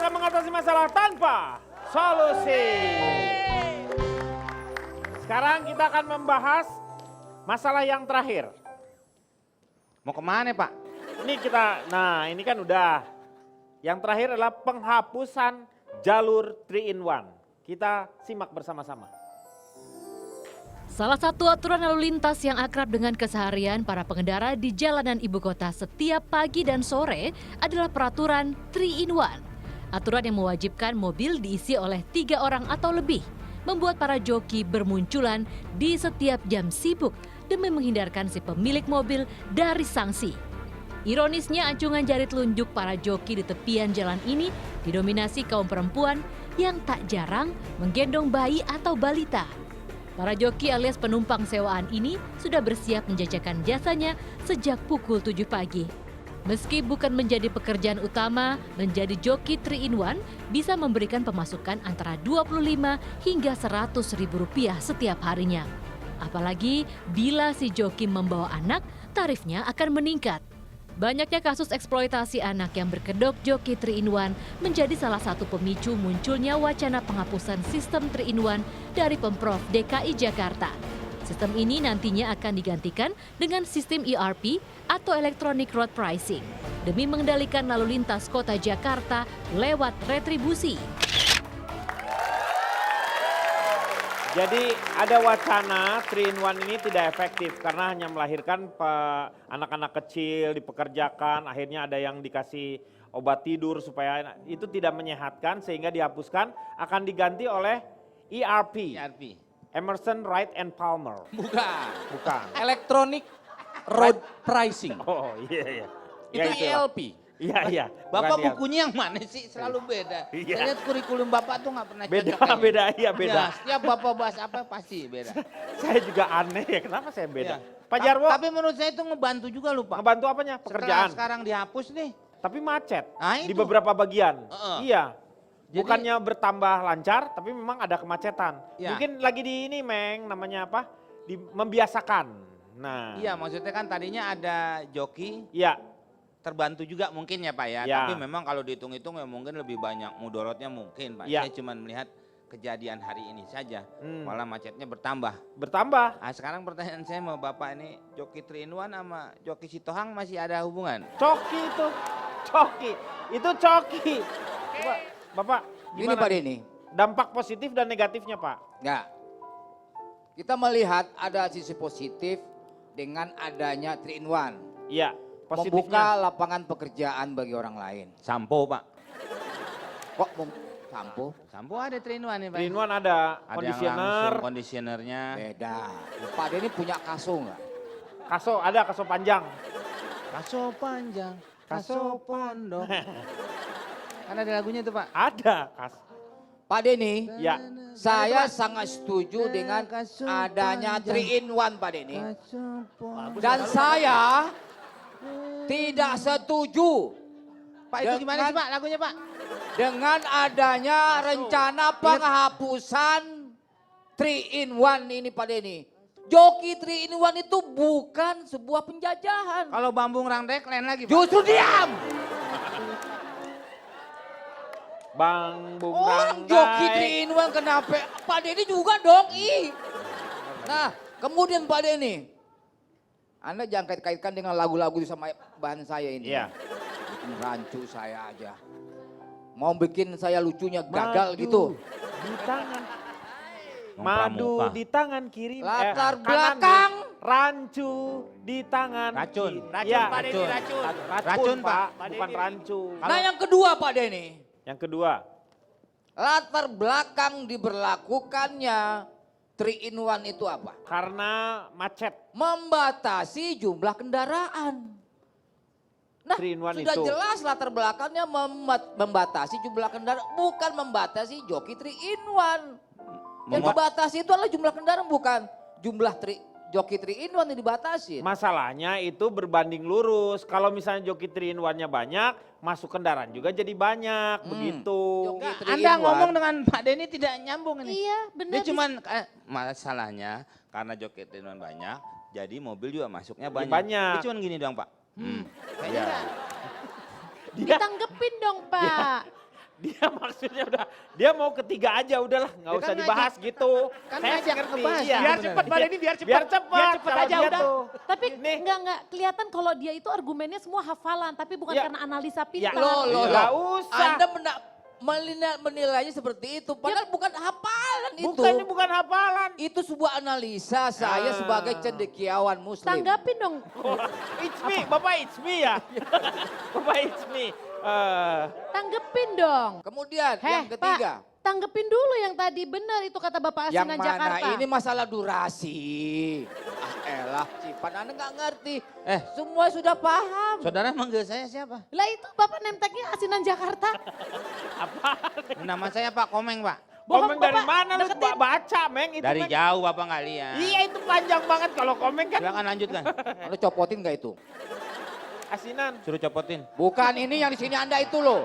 akan mengatasi masalah tanpa solusi. Sekarang kita akan membahas masalah yang terakhir. Mau kemana Pak? Ini kan udah. Yang terakhir adalah penghapusan jalur 3-in-1. Kita simak bersama-sama. Salah satu aturan lalu lintas yang akrab dengan keseharian para pengendara di jalanan ibu kota setiap pagi dan sore adalah peraturan 3-in-1. Aturan yang mewajibkan mobil diisi oleh 3 orang atau lebih, membuat para joki bermunculan di setiap jam sibuk demi menghindarkan si pemilik mobil dari sanksi. Ironisnya, acungan jari telunjuk para joki di tepian jalan ini didominasi kaum perempuan yang tak jarang menggendong bayi atau balita. Para joki alias penumpang sewaan ini sudah bersiap menjajakan jasanya sejak pukul 7 pagi. Meski bukan menjadi pekerjaan utama, menjadi joki 3-in-1 bisa memberikan pemasukan antara 25 hingga 100 ribu rupiah setiap harinya. Apalagi bila si joki membawa anak, tarifnya akan meningkat. Banyaknya kasus eksploitasi anak yang berkedok joki 3-in-1 menjadi salah satu pemicu munculnya wacana penghapusan sistem 3-in-1 dari Pemprov DKI Jakarta. Sistem ini nantinya akan digantikan dengan sistem ERP atau Electronic Road Pricing demi mengendalikan lalu lintas kota Jakarta lewat retribusi. Jadi ada wacana 3-in-1 ini tidak efektif karena hanya melahirkan anak-anak kecil dipekerjakan, akhirnya ada yang dikasih obat tidur supaya itu tidak menyehatkan sehingga dihapuskan, akan diganti oleh ERP. Emerson, Wright and Palmer. Bukan. Electronic Road Pricing. Oh iya. Itu ELP. Iya. Bapak Bukan bukunya yang mana sih? Selalu beda. Iya. Saya lihat kurikulum Bapak tuh nggak pernah Beda, cocok. beda. Ya, setiap Bapak bahas apa pasti beda. Saya juga aneh ya, kenapa saya beda? Iya. Pak Jarwo, Tapi menurut saya itu ngebantu juga loh Pak. ngebantu apanya? Pekerjaan. Sekarang dihapus nih. Tapi macet Nah, di itu. beberapa bagian. Iya. Jadi- Bukannya bertambah lancar, tapi memang ada kemacetan. Ya. Mungkin lagi di ini, Meng, namanya apa? Membiasakan. Nah, Iya maksudnya kan tadinya ada joki, iya, terbantu juga mungkin ya Pak ya. Ya. Tapi memang kalau dihitung-hitung ya mungkin lebih banyak mudorotnya mungkin Pak. Ya. Saya cuma melihat kejadian hari ini saja. Hmm. Malah macetnya bertambah. bertambah. Nah sekarang pertanyaan saya sama Bapak ini, joki 3-in-1 sama joki Sitohang masih ada hubungan? Coki itu, coki. Itu coki. Coba, Bapak, Ini gimana? Pak Denny, Dampak positif dan negatifnya, Pak. enggak. Kita melihat ada sisi positif dengan adanya 3-in-1. Iya, Membuka positifnya. lapangan pekerjaan bagi orang lain. Sampo Pak. Kok sampo? Sampo ada 3-in-1 nih Pak. 3-in-1 ada, Ada conditioner, yang langsung kondisionernya. Beda. Pak Denny punya kaso enggak? kaso, ada kaso panjang. Kaso panjang, kaso pondok. Kan ada lagunya tuh Pak. Ada, kaso. Pak Denny, Ya, saya sangat setuju dengan adanya 3-in-1 Pak Denny. Kaso pondok. Dan saya tidak setuju Pak itu gimana sih Pak lagunya Pak? dengan adanya rencana penghapusan 3-in-1 ini Pak Denny. Joki 3-in-1 itu bukan sebuah penjajahan. Kalau bambung rangdek lain lagi Pak. Justru diam. Bang Bung Orang Ranggai. joki 3-in-1 kenapa? Pak Denny juga doki. Nah kemudian Pak Denny, Anda jangan kait-kaitkan dengan lagu-lagu sama bahan saya ini. Iya. Bikin rancu saya aja. Mau bikin saya lucunya gagal gitu. Di tangan. Mau Madu pramuka. di tangan kiri. Latar kanan belakang. nih. Rancu di tangan. Racun. kiri. Racun, Ya, Pak Denny, racun. Racun, Racun, Pak. Pak. Bukan rancu. Nah yang kedua Pak Denny. Yang kedua. Latar belakang diberlakukannya 3-in-1 itu apa? Karena macet. Membatasi jumlah kendaraan. Nah 3-in-1 sudah itu. jelas latar belakangnya membatasi jumlah kendaraan. Bukan membatasi joki 3-in-1. Yang dibatasi itu adalah jumlah kendaraan bukan jumlah joki 3-in-1 yang dibatasi. Masalahnya itu berbanding lurus. Kalau misalnya joki 3-in-1-nya banyak, masuk kendaraan juga jadi banyak. Begitu. Joki Nggak, 3-in-1. Anda ngomong dengan Pak Denny tidak nyambung ini. Iya, benar. Dia cuman masalahnya karena joki 3-in-1 banyak, jadi mobil juga masuknya banyak. banyak. Dia cuman gini doang Pak. Ya. Ditanggepin dong Pak. Dia maksudnya udah, dia mau ketiga aja udahlah, nggak Dia usah kan dibahas gitu. kan Saya ngajak ngerti, ngebahas iya. biar cepet, Mbak Leni, biar cepet. Biar cepet, Biar cepet kalau aja dia udah. tuh. Tapi Nih. enggak kelihatan kalau dia itu argumennya semua hafalan, tapi bukan Ya. karena analisa Ya, pintar. loh, nggak usah. Anda menilainya seperti itu. Padahal bukan hafalan itu. Bukan, ini bukan hafalan. Itu sebuah analisa saya sebagai cendekiawan muslim. Tanggapin dong. It's me, Bapak it's me ya. Bapak it's me. Tanggepin dong. Kemudian yang ketiga. Pak, tanggepin dulu yang tadi benar itu kata Bapak Yang Asinan mana Jakarta. ini masalah durasi. Elah Cipan Anda nggak ngerti. Semua sudah paham. Saudara manggil saya siapa? Lah itu Bapak nemteknya Asinan Jakarta. Nama saya Pak Komeng, Pak. Komen dari Bapak mana lu deketin. baca, Meng? Itu, Dari Meng. jauh Bapak nggak lihat. Iya itu panjang banget kalau komen kan. Silakan lanjutkan. Anda copotin nggak itu? Asinan. Suruh copotin. Bukan ini yang di sini Anda itu loh.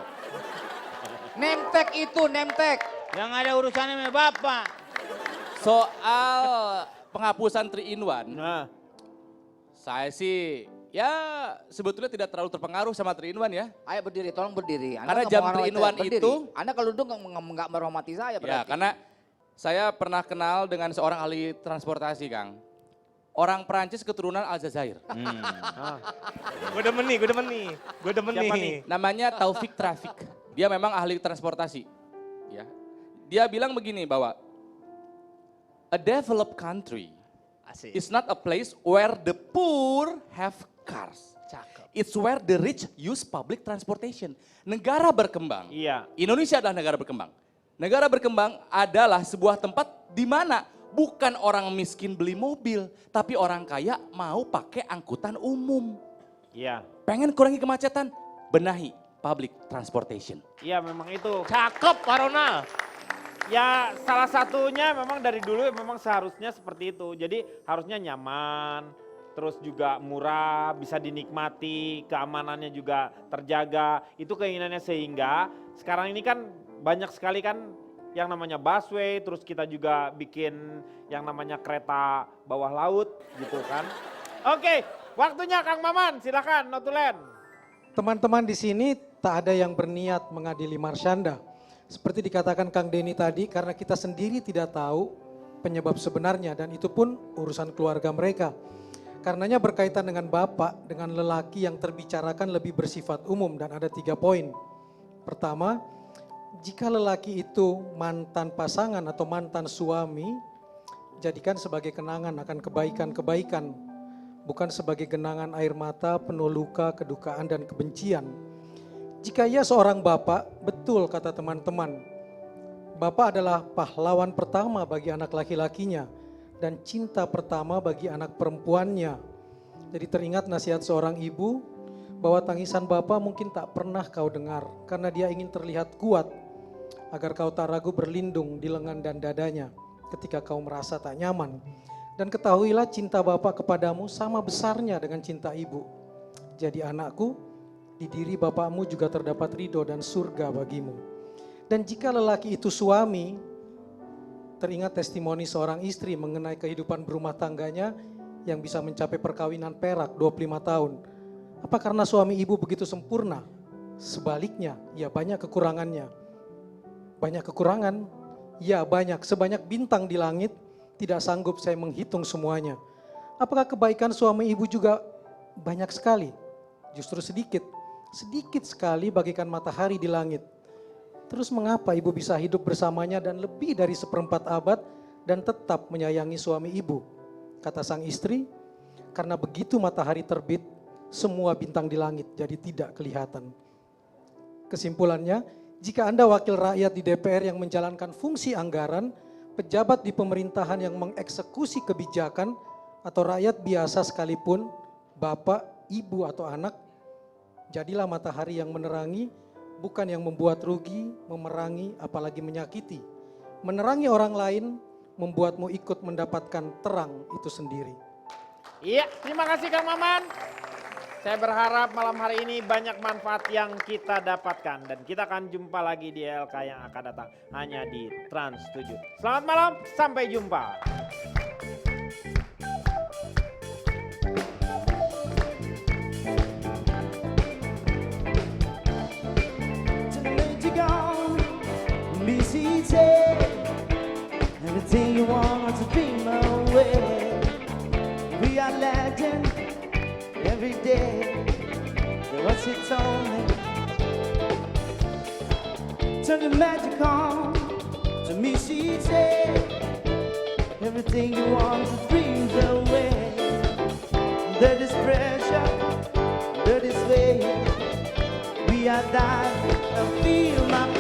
Nemtek itu, nemtek. Yang ada urusannya sama Bapak. Soal penghapusan 3 in 1, Nah, saya sih ya sebetulnya tidak terlalu terpengaruh sama 3 in 1 ya. Ayo berdiri, tolong berdiri. Karena nggak jam mau 3 in 1 berdiri. itu- Anda kalau duduk nggak menghormati saya Ya, berarti. karena saya pernah kenal dengan seorang ahli transportasi, Kang. Orang Perancis keturunan Aljazair. Gue demen nih. Siapa nih? Namanya Taufik Trafik. Dia memang ahli transportasi. Ya. Dia bilang begini bahwa a developed country is not a place where the poor have cars. It's where the rich use public transportation. Negara berkembang. iya. Indonesia adalah negara berkembang. Negara berkembang adalah sebuah tempat di mana bukan orang miskin beli mobil, tapi orang kaya mau pakai angkutan umum. Iya. Pengen kurangi kemacetan, benahi public transportation. Iya memang itu. Cakep Pak Ronald. Ya salah satunya memang dari dulu memang seharusnya seperti itu. Jadi harusnya nyaman, terus juga murah, bisa dinikmati, keamanannya juga terjaga. Itu keinginannya sehingga sekarang ini kan banyak sekali kan yang namanya busway, terus kita juga bikin yang namanya kereta bawah laut gitu kan. Oke, waktunya Kang Maman, silakan notulen. Teman-teman di sini tak ada yang berniat mengadili Marsyanda. Seperti dikatakan Kang Denny tadi, karena kita sendiri tidak tahu penyebab sebenarnya dan itu pun urusan keluarga mereka. Karenanya berkaitan dengan bapak, dengan lelaki yang terbicarakan lebih bersifat umum dan ada 3 poin. Pertama, jika lelaki itu mantan pasangan atau mantan suami, jadikan sebagai kenangan akan kebaikan-kebaikan, bukan sebagai genangan air mata penuh luka, kedukaan, dan kebencian. Jika ia seorang bapak, betul kata teman-teman, bapak adalah pahlawan pertama bagi anak laki-lakinya dan cinta pertama bagi anak perempuannya. Jadi teringat nasihat seorang ibu bahwa tangisan bapak mungkin tak pernah kau dengar karena dia ingin terlihat kuat agar kau tak ragu berlindung di lengan dan dadanya ketika kau merasa tak nyaman. Dan ketahuilah cinta bapak kepadamu sama besarnya dengan cinta ibu. Jadi anakku, di diri bapakmu juga terdapat ridho dan surga bagimu. Dan jika lelaki itu suami, teringat testimoni seorang istri mengenai kehidupan berumah tangganya yang bisa mencapai perkawinan perak 25 tahun. Apa karena suami ibu begitu sempurna? Sebaliknya, ya banyak kekurangannya. Banyak kekurangan? Ya banyak, sebanyak bintang di langit, tidak sanggup saya menghitung semuanya. Apakah kebaikan suami ibu juga banyak sekali? Justru sedikit. Sedikit sekali bagaikan matahari di langit. Terus mengapa ibu bisa hidup bersamanya dan lebih dari 1/4 abad dan tetap menyayangi suami ibu? Kata sang istri, karena begitu matahari terbit, semua bintang di langit jadi tidak kelihatan. Kesimpulannya, jika Anda wakil rakyat di DPR yang menjalankan fungsi anggaran, pejabat di pemerintahan yang mengeksekusi kebijakan, atau rakyat biasa sekalipun, bapak, ibu atau anak, jadilah matahari yang menerangi, bukan yang membuat rugi, memerangi, apalagi menyakiti. Menerangi orang lain, membuatmu ikut mendapatkan terang itu sendiri. Iya, terima kasih Kang Maman. Saya berharap malam hari ini banyak manfaat yang kita dapatkan. Dan kita akan jumpa lagi di LK yang akan datang. Hanya di Trans 7. Selamat malam, sampai jumpa. Tonight you're gone every day. What she told me. Turn the magic on. To me she said, everything you want to dreams away. There is pressure, there is way. We are dying, I feel my